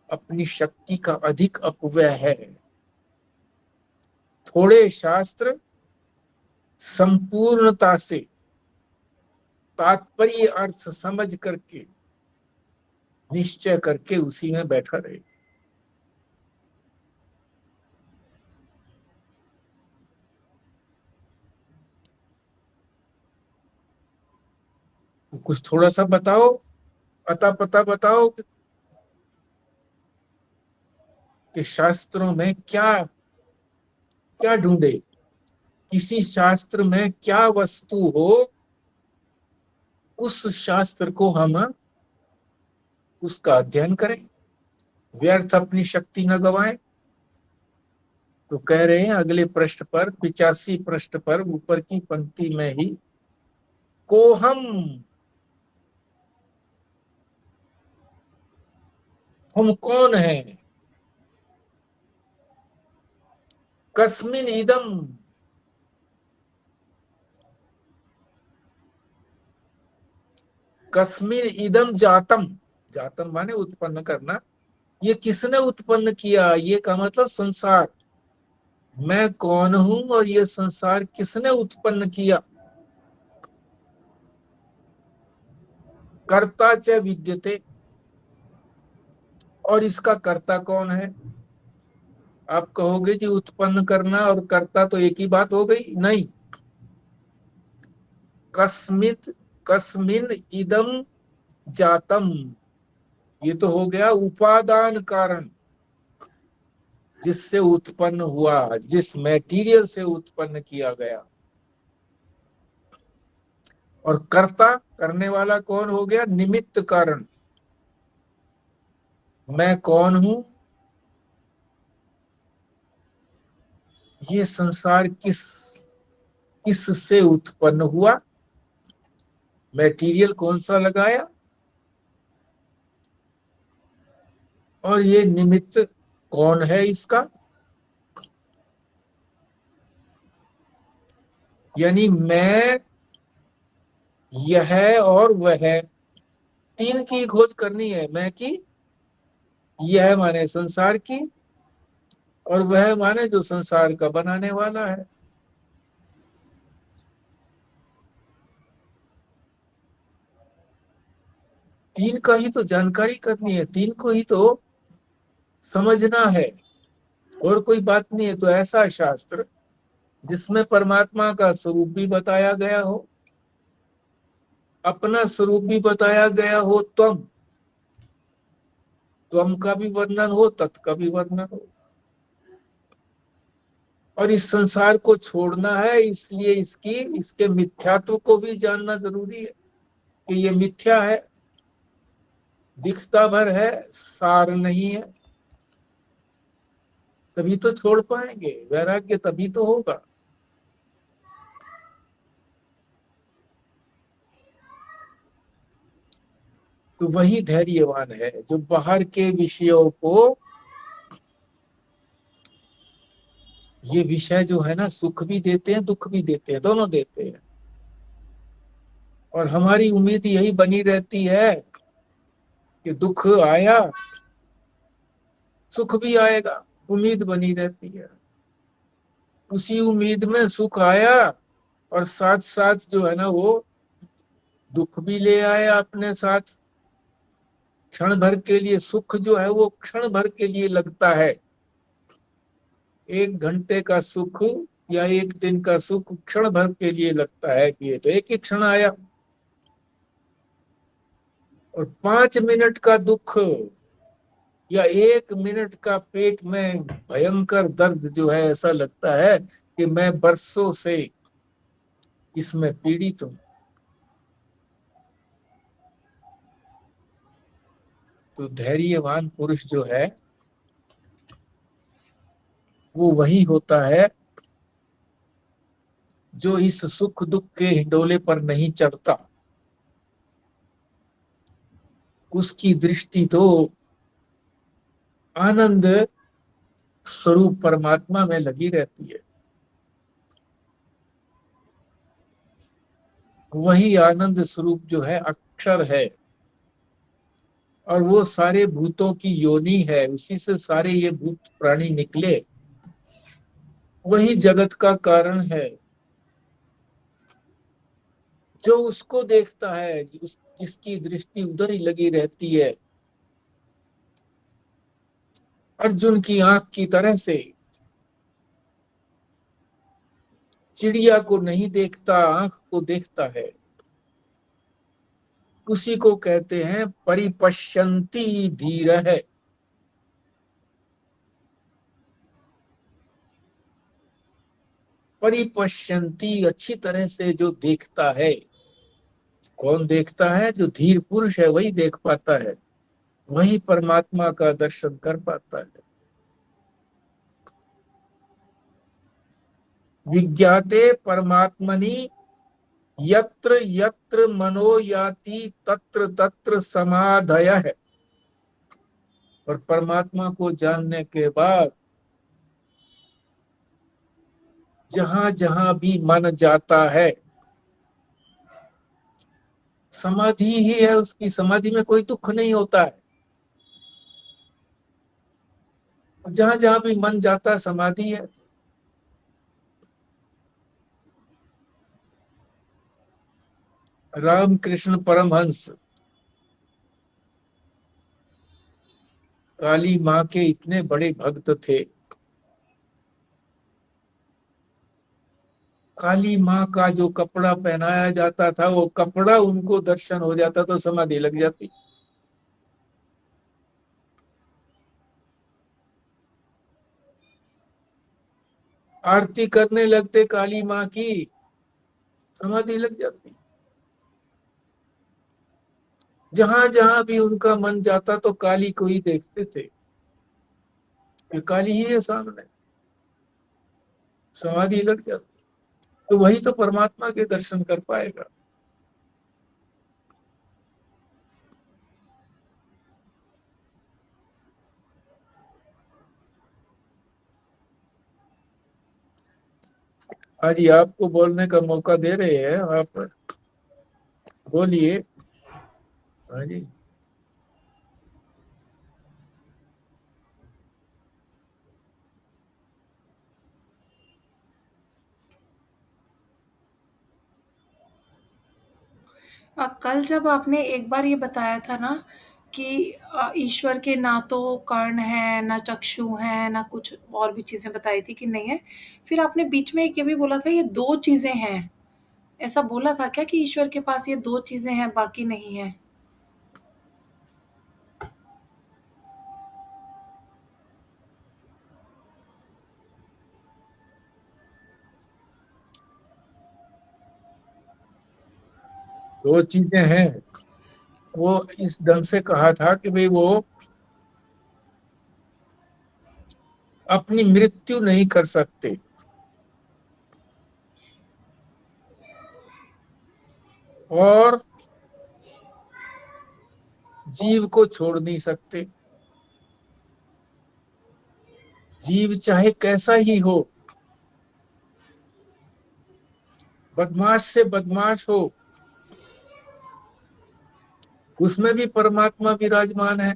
अपनी शक्ति का अधिक अपव्यय है। थोड़े शास्त्र संपूर्णता से तात्पर्य अर्थ समझ करके निश्चय करके उसी में बैठा रहे। तो कुछ थोड़ा सा बताओ, अता पता बताओ कि शास्त्रों में क्या क्या ढूंढे, किसी शास्त्र में क्या वस्तु हो, उस शास्त्र को हम उसका अध्ययन करें, व्यर्थ अपनी शक्ति न गवाएं। तो कह रहे हैं अगले पृष्ठ पर, 85 पृष्ठ पर ऊपर की पंक्ति में ही, को हम कौन हैं, कस्मिन इदम, कस्मिन इदम जातम, जातम माने उत्पन्न करना, ये किसने उत्पन्न किया, ये का मतलब संसार। मैं कौन हूं और ये संसार किसने उत्पन्न किया। कर्ता च विद्यते, और इसका कर्ता कौन है। आप कहोगे जी उत्पन्न करना और कर्ता तो एक ही बात हो गई, नहीं। कस्मित कस्मिन इदम जातम, ये तो हो गया उपादान कारण, जिससे उत्पन्न हुआ, जिस मैटीरियल से उत्पन्न किया गया। और कर्ता, करने वाला कौन हो गया, निमित्त कारण। मैं कौन हूं, ये संसार किस किस से उत्पन्न हुआ, मैटीरियल कौन सा लगाया, और ये निमित्त कौन है इसका। यानी मैं, यह और वह, तीन की खोज करनी है। मैं की, यह माने संसार की, और वह माने जो संसार का बनाने वाला है। तीन का ही तो जानकारी करनी है, तीन को ही तो समझना है, और कोई बात नहीं है। तो ऐसा शास्त्र जिसमें परमात्मा का स्वरूप भी बताया गया हो, अपना स्वरूप भी बताया गया हो, त्वम का भी वर्णन हो, तत् का भी वर्णन हो। और इस संसार को छोड़ना है, इसलिए इसके मिथ्यात्व को भी जानना जरूरी है कि ये मिथ्या है, दिखता भर है, सार नहीं है। तभी तो छोड़ पाएंगे, वैराग्य तभी तो होगा। तो वही धैर्यवान है जो बाहर के विषयों को, ये विषय जो है ना, सुख भी देते हैं दुख भी देते हैं, दोनों देते हैं। और हमारी उम्मीद यही बनी रहती है कि दुख आया सुख भी आएगा, उम्मीद बनी रहती है। उसी उम्मीद में सुख आया, और साथ साथ जो है ना वो दुख भी ले आया अपने साथ। क्षण भर के लिए सुख जो है वो क्षण भर के लिए लगता है, 1 घंटे का सुख या 1 दिन का सुख क्षण भर के लिए लगता है कि ये तो एक ही क्षण आया। और 5 मिनट का दुख या 1 मिनट का पेट में भयंकर दर्द जो है, ऐसा लगता है कि मैं बरसों से इसमें पीड़ित हूं। तो धैर्यवान पुरुष जो है वो वही होता है जो इस सुख दुख के हिंडोले पर नहीं चढ़ता, उसकी दृष्टि तो आनंद स्वरूप परमात्मा में लगी रहती है। वही आनंद स्वरूप जो है अक्षर है, और वो सारे भूतों की योनि है, उसी से सारे ये भूत प्राणी निकले, वही जगत का कारण है। जो उसको देखता है, जिसकी दृष्टि उधर ही लगी रहती है, अर्जुन की आंख की तरह से चिड़िया को नहीं देखता, आंख को देखता है, उसी को कहते हैं परिपश्यन्ति धीर है। परिपश्यन्ति, अच्छी तरह से जो देखता है। कौन देखता है? जो धीर पुरुष है वही देख पाता है, वही परमात्मा का दर्शन कर पाता है। विज्ञाते परमात्मनि यत्र यत्र मनो याति तत्र तत्र समाधयः। और परमात्मा को जानने के बाद जहां जहां भी मन जाता है, समाधि ही है उसकी। समाधि में कोई दुख नहीं होता है। जहां जहां भी मन जाता है समाधि है। रामकृष्ण परमहंस काली माँ के इतने बड़े भक्त थे। काली माँ का जो कपड़ा पहनाया जाता था, वो कपड़ा उनको दर्शन हो जाता तो समाधि लग जाती। आरती करने लगते काली माँ की, समाधि लग जाती। जहां जहां भी उनका मन जाता तो काली को ही देखते थे, ये काली ही है सामने, समाधि लग जाती। तो वही तो परमात्मा के दर्शन कर पाएगा। हाँ जी, आपको बोलने का मौका दे रहे हैं, आप बोलिए। हाँ जी। कल जब आपने एक बार ये बताया था ना कि ईश्वर के ना तो कर्ण है, ना चक्षु है, ना कुछ और भी चीज़ें बताई थी कि नहीं है। फिर आपने बीच में एक ये भी बोला था ये 2 चीज़ें हैं। ऐसा बोला था क्या कि ईश्वर के पास ये 2 चीज़ें हैं, बाकी नहीं है? दो चीजें हैं। वो इस ढंग से कहा था कि भाई वो अपनी मृत्यु नहीं कर सकते और जीव को छोड़ नहीं सकते। जीव चाहे कैसा ही हो, बदमाश से बदमाश हो, उसमें भी परमात्मा विराजमान है।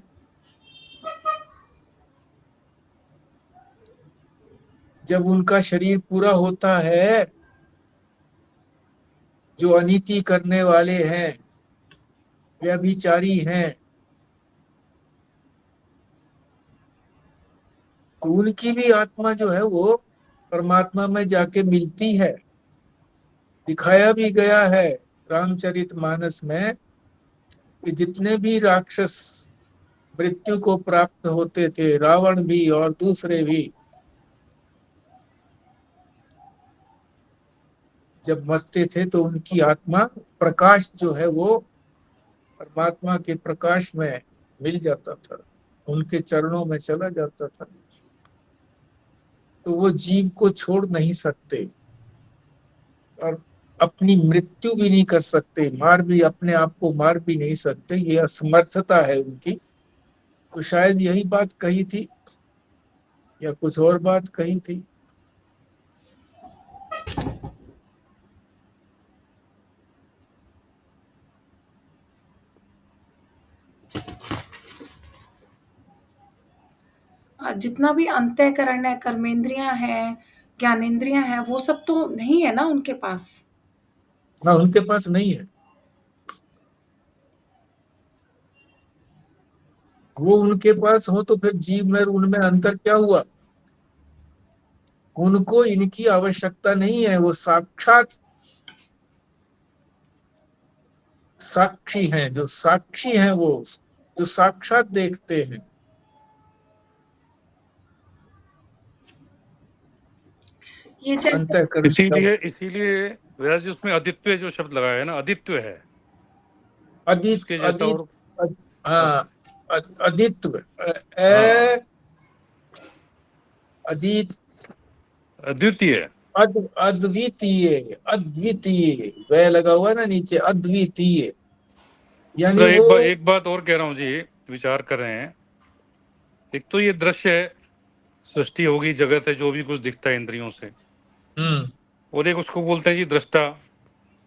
जब उनका शरीर पूरा होता है, जो अनीति करने वाले हैं, व्यभिचारी हैं, तो उनकी भी आत्मा जो है वो परमात्मा में जाके मिलती है। दिखाया भी गया है रामचरितमानस में कि जितने भी राक्षस मृत्यु को प्राप्त होते थे, रावण भी और दूसरे भी, जब मरते थे तो उनकी आत्मा, प्रकाश जो है वो परमात्मा के प्रकाश में मिल जाता था, उनके चरणों में चला जाता था। तो वो जीव को छोड़ नहीं सकते। और अपनी मृत्यु भी नहीं कर सकते, मार भी अपने आप को मार भी नहीं सकते, ये असमर्थता है उनकी। तो शायद यही बात कही थी या कुछ और बात कही थी। जितना भी अंतःकरण है, कर्मेंद्रियां हैं, ज्ञानेंद्रियां हैं, वो सब तो नहीं है ना उनके पास। हाँ, उनके पास नहीं है। वो उनके पास हो तो फिर जीव में और उनमें अंतर क्या हुआ? उनको इनकी आवश्यकता नहीं है, वो साक्षात साक्षी हैं, जो साक्षी हैं वो, जो साक्षात देखते हैं। ये जैसे अंतःकरण शब्द, इसीलिए इसीलिए व्यास जी उसमें अदित्य जो शब्द लगाया है ना, अदित्य है अदित उसके जैसा। अदित और हाँ, अदित्व, हाँ, अदित, अद्वितीय। अद्वितीय, अद्वितीय, वह लगा हुआ है ना नीचे, अद्वितीय, दूसरा यानी वो। एक बात और कह रहा हूँ जी, विचार कर रहे हैं। एक तो ये दृश्य है, सृष्टि होगी, जगत है, जो भी कुछ दिखता है इंद्रियों से। हम्म। और एक उसको बोलते हैं जी दृष्टा,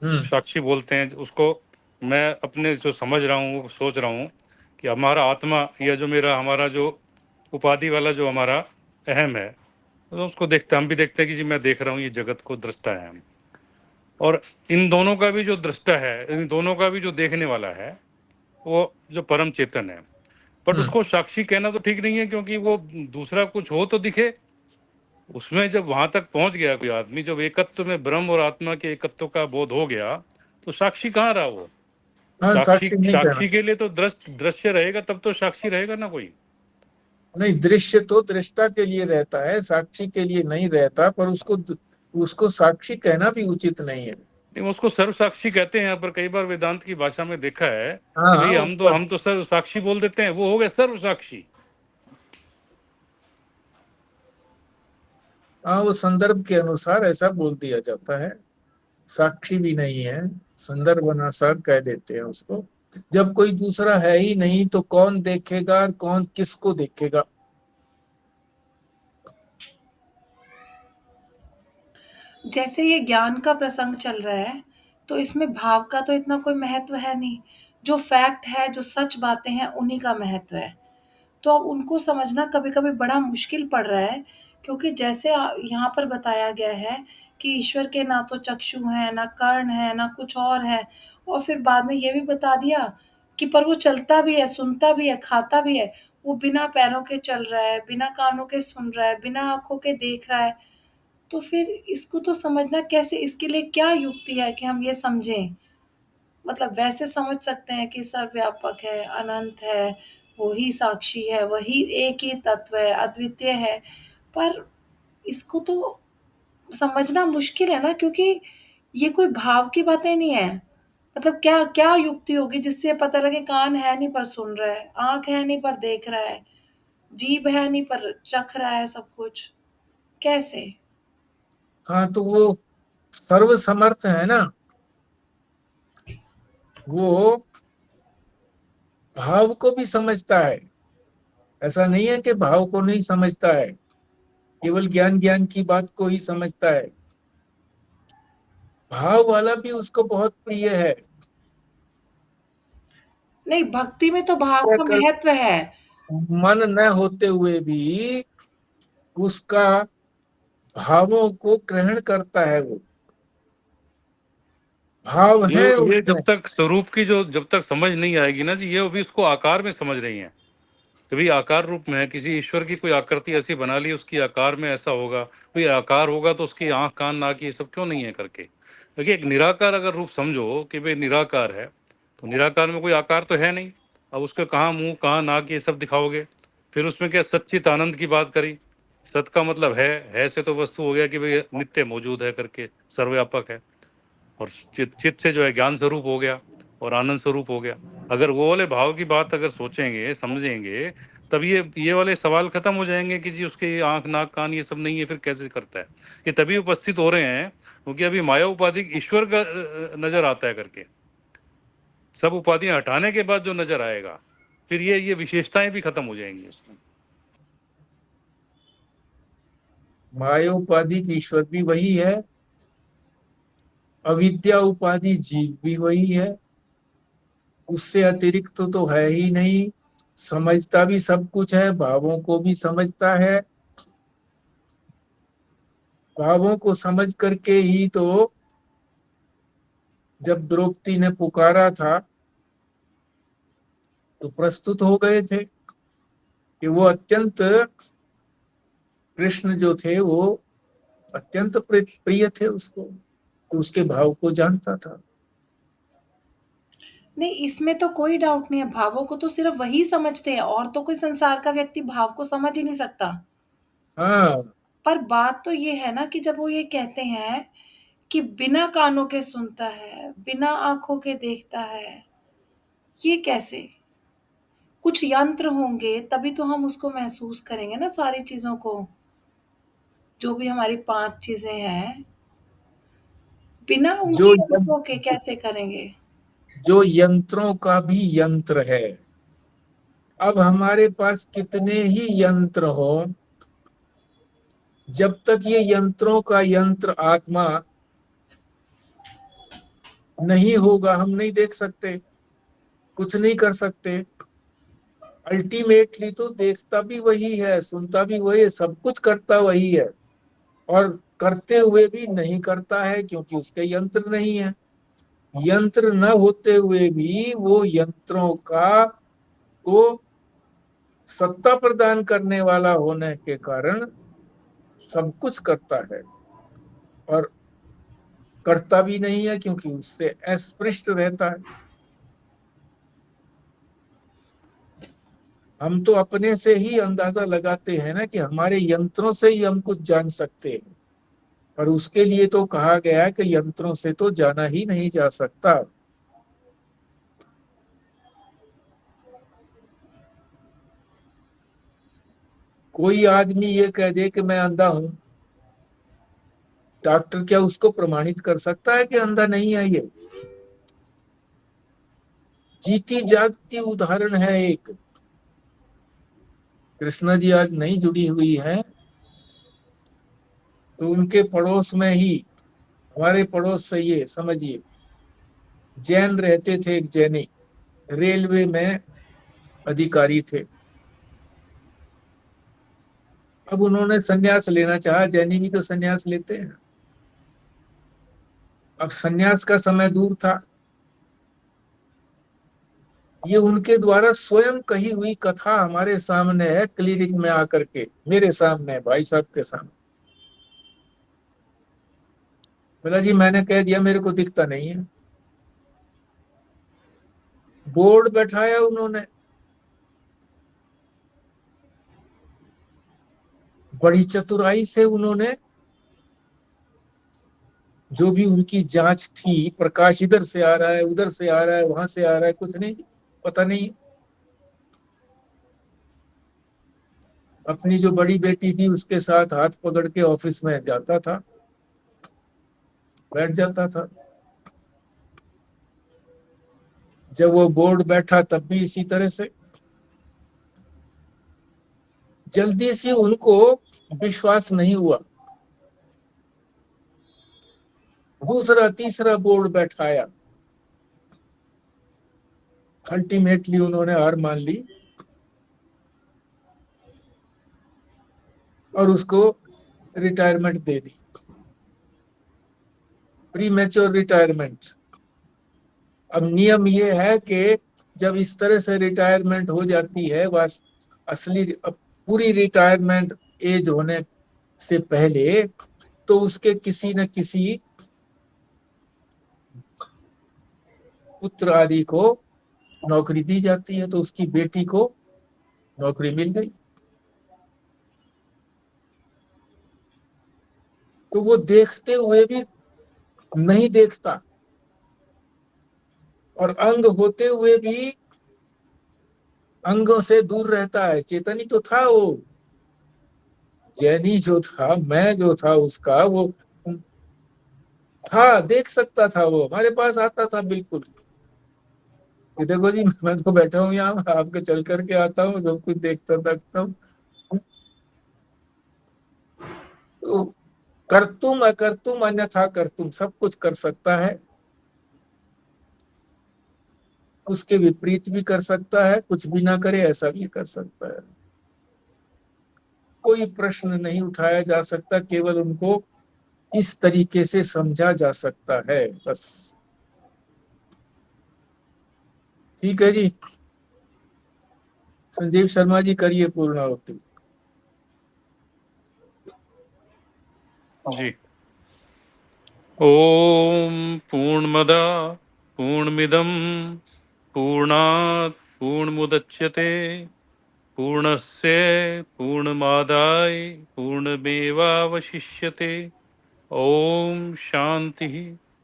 हम्म। साक्षी बोलते हैं उसको। मैं अपने जो समझ रहा हूँ, वो सोच रहा हूँ कि हमारा आत्मा या जो मेरा हमारा जो उपाधि वाला जो हमारा अहम है, तो उसको देखते, हम भी देखते हैं कि जी मैं देख रहा हूँ, ये जगत को दृष्टा है हम। और इन दोनों का भी जो दृष्टा है, इन दोनों का भी जो देखने वाला है, वो जो परम चेतन है। बट हम्म। उसको साक्षी कहना तो ठीक नहीं है, क्योंकि वो दूसरा कुछ हो तो दिखे। उसमें जब वहां तक पहुंच गया कोई आदमी, जब एकत्व में ब्रह्म और आत्मा के एकत्व का बोध हो गया, तो साक्षी कहाँ रहा वो? हाँ, साक्षी साक्षी नहीं कहना। साक्षी के लिए तो दृश्य रहेगा, तब तो साक्षी रहेगा ना कोई। नहीं, दृश्य तो दृष्टा के लिए रहता है, साक्षी के लिए नहीं रहता, पर उसको उसको साक्षी कहना भी उचित नहीं है। नहीं, उसको सर्व साक्षी कहते हैं यहाँ पर, कई बार वेदांत की भाषा में देखा है हाँ कि भाई हाँ, हम तो सर्व साक्षी बोल देते हैं, वो हो गए सर्व साक्षी। हाँ, वो संदर्भ के अनुसार ऐसा बोल दिया जाता है। साक्षी भी नहीं है, संदर्भ अनुसार कह देते हैं उसको। जब कोई दूसरा है ही नहीं तो कौन देखेगा और कौन किसको देखेगा? जैसे ये ज्ञान का प्रसंग चल रहा है, तो इसमें भाव का तो इतना कोई महत्व है नहीं। जो फैक्ट है, जो सच बातें हैं, उन्हीं का महत्व है। तो अब उनको समझना कभी-कभी बड़ा मुश्किल पड़ रहा है, क्योंकि जैसे यहाँ पर बताया गया है कि ईश्वर के ना तो चक्षु हैं, ना कर्ण है, ना कुछ और है, और फिर बाद में ये भी बता दिया कि पर वो चलता भी है, सुनता भी है, खाता भी है। वो बिना पैरों के चल रहा है, बिना कानों के सुन रहा है, बिना आँखों के देख रहा है। तो फिर इसको तो समझना कैसे, इसके लिए क्या युक्ति है कि हम ये समझें? मतलब वैसे समझ सकते हैं कि सर्वव्यापक है, अनंत है, वही साक्षी है, वही एक ही तत्व है, अद्वितीय है। पर इसको तो समझना मुश्किल है ना, क्योंकि ये कोई भाव की बातें नहीं है। मतलब क्या क्या युक्ति होगी जिससे पता लगे कान है नहीं पर सुन रहा है, आँख है नहीं पर देख रहा है, जीभ है नहीं पर चख रहा है सब कुछ? कैसे? हाँ, तो वो सर्व समर्थ है ना, वो भाव को भी समझता है। ऐसा नहीं है कि भाव को नहीं समझता है, केवल ज्ञान ज्ञान की बात को ही समझता है। भाव वाला भी उसको बहुत प्रिय है। नहीं, भक्ति में तो भाव का कर महत्व है। मन न होते हुए भी उसका भावों को ग्रहण करता है वो, भाव ये है ये उसमें। जब तक स्वरूप की जो जब तक समझ नहीं आएगी ना जी, ये अभी उसको आकार में समझ रही हैं कि भाई आकार रूप में है, किसी ईश्वर की कोई आकृति ऐसी बना ली, उसकी आकार में ऐसा होगा, कोई आकार होगा तो उसकी आंख कान नाक ये सब क्यों नहीं है करके। देखिए, एक निराकार अगर रूप समझो कि भाई निराकार है, तो निराकार में कोई आकार तो है नहीं। अब उसके कहाँ मुंह कहाँ नाक ये सब दिखाओगे? फिर उसमें क्या सच्चित आनंद की बात करी? सत का मतलब है से तो वस्तु हो गया कि भाई नित्य मौजूद है करके, सर्वव्यापक है। और चित चित से जो है ज्ञान स्वरूप हो गया और आनंद स्वरूप हो गया। अगर वो वाले भाव की बात अगर सोचेंगे समझेंगे, तब ये वाले सवाल खत्म हो जाएंगे कि जी उसके आंख नाक कान ये सब नहीं है, फिर कैसे करता है। ये तभी उपस्थित हो रहे हैं क्योंकि अभी माया उपाधि ईश्वर का नजर आता है करके, सब उपाधियां हटाने के बाद जो नजर आएगा फिर ये विशेषताएं भी खत्म हो जाएंगी उसमें। माया उपाधि ईश्वर भी वही है, अविद्या उपाधि जीव भी वही है, उससे अतिरिक्त तो है ही नहीं। समझता भी सब कुछ है, भावों को भी समझता है। भावों को समझ करके ही तो जब द्रौपदी ने पुकारा था तो प्रस्तुत हो गए थे कि वो अत्यंत, कृष्ण जो थे वो अत्यंत प्रिय थे उसको, तो उसके भाव को जानता था। नहीं, इसमें तो कोई डाउट नहीं है, भावों को तो सिर्फ वही समझते हैं, और तो कोई संसार का व्यक्ति भाव को समझ ही नहीं सकता। हाँ, पर बात तो ये है ना कि जब वो ये कहते हैं कि बिना कानों के सुनता है, बिना आंखों के देखता है, ये कैसे? कुछ यंत्र होंगे तभी तो हम उसको महसूस करेंगे ना, सारी चीजों को, जो भी हमारी 5 चीजें हैं, बिना जो उनके यंत्रों के कैसे करेंगे? जो यंत्रों का भी यंत्र है। अब हमारे पास कितने ही यंत्र हो, जब तक ये यंत्रों का यंत्र आत्मा नहीं होगा हम नहीं देख सकते, कुछ नहीं कर सकते। अल्टीमेटली तो देखता भी वही है, सुनता भी वही है, सब कुछ करता वही है, और करते हुए भी नहीं करता है क्योंकि उसके यंत्र नहीं है। यंत्र न होते हुए भी वो यंत्रों का को सत्ता प्रदान करने वाला होने के कारण सब कुछ करता है, और करता भी नहीं है क्योंकि उससे अस्पृष्ट रहता है। हम तो अपने से ही अंदाजा लगाते हैं ना कि हमारे यंत्रों से ही हम कुछ जान सकते हैं, पर उसके लिए तो कहा गया है कि यंत्रों से तो जाना ही नहीं जा सकता। कोई आदमी ये कह दे कि मैं अंधा हूं, डॉक्टर क्या उसको प्रमाणित कर सकता है कि अंधा नहीं है? ये जीती जागती उदाहरण है एक। कृष्णा जी आज नहीं जुड़ी हुई है, तो उनके पड़ोस में ही, हमारे पड़ोस से ये समझिए, जैन रहते थे। एक जैनी रेलवे में अधिकारी थे। अब उन्होंने संन्यास लेना चाहा, जैनी भी तो संन्यास लेते हैं। अब संन्यास का समय दूर था। ये उनके द्वारा स्वयं कही हुई कथा हमारे सामने है, क्लिनिक में आकर के मेरे सामने, भाई साहब के सामने। बोला जी मैंने कह दिया मेरे को दिखता नहीं है। बोर्ड बैठाया उन्होंने, बड़ी चतुराई से उन्होंने जो भी उनकी जांच थी, प्रकाश इधर से आ रहा है, उधर से आ रहा है, वहां से आ रहा है, कुछ नहीं पता नहीं। अपनी जो बड़ी बेटी थी उसके साथ हाथ पकड़ के ऑफिस में जाता था, बैठ जाता था। जब वो बोर्ड बैठा तब भी इसी तरह से। जल्दी से उनको विश्वास नहीं हुआ, दूसरा तीसरा बोर्ड बैठाया। अल्टीमेटली उन्होंने हार मान ली और उसको रिटायरमेंट दे दी, प्री मैच्योर रिटायरमेंट। अब नियम ये है कि जब इस तरह से रिटायरमेंट हो जाती है, बस असली पूरी रिटायरमेंट एज होने से पहले, तो उसके किसी न किसी पुत्र आदि को नौकरी दी जाती है। तो उसकी बेटी को नौकरी मिल गई। तो वो देखते हुए भी नहीं देखता, और अंग होते हुए भी अंगों से दूर रहता है। चेतन ही तो था वो, जैनी जो था, मैं जो था उसका, वो था, देख सकता था, वो हमारे पास आता था बिल्कुल। ये देखो जी, मैं तो बैठा हूँ यहाँ, आपके चल करके आता हूँ, सब कुछ देखता देखता हूँ। तो करतुम अकर्तुम अन्यथा करतुम, सब कुछ कर सकता है, उसके विपरीत भी कर सकता है, कुछ भी ना करे ऐसा भी कर सकता है। कोई प्रश्न नहीं उठाया जा सकता, केवल उनको इस तरीके से समझा जा सकता है, बस। ठीक है जी, संजीव शर्मा जी करिए पूर्णाहुति। जी। ओम पूर्णमदा पूर्णमिदं पूर्णात् पूर्णमुदच्यते पूर्णस्य पूर्णमादाय पूर्णमेवावशिष्यते। ओम शांति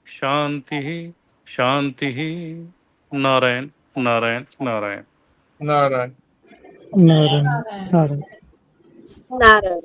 शांति शांति। नारायण नारायण नारायण। नारायण। नारायण नारायण। नारायण।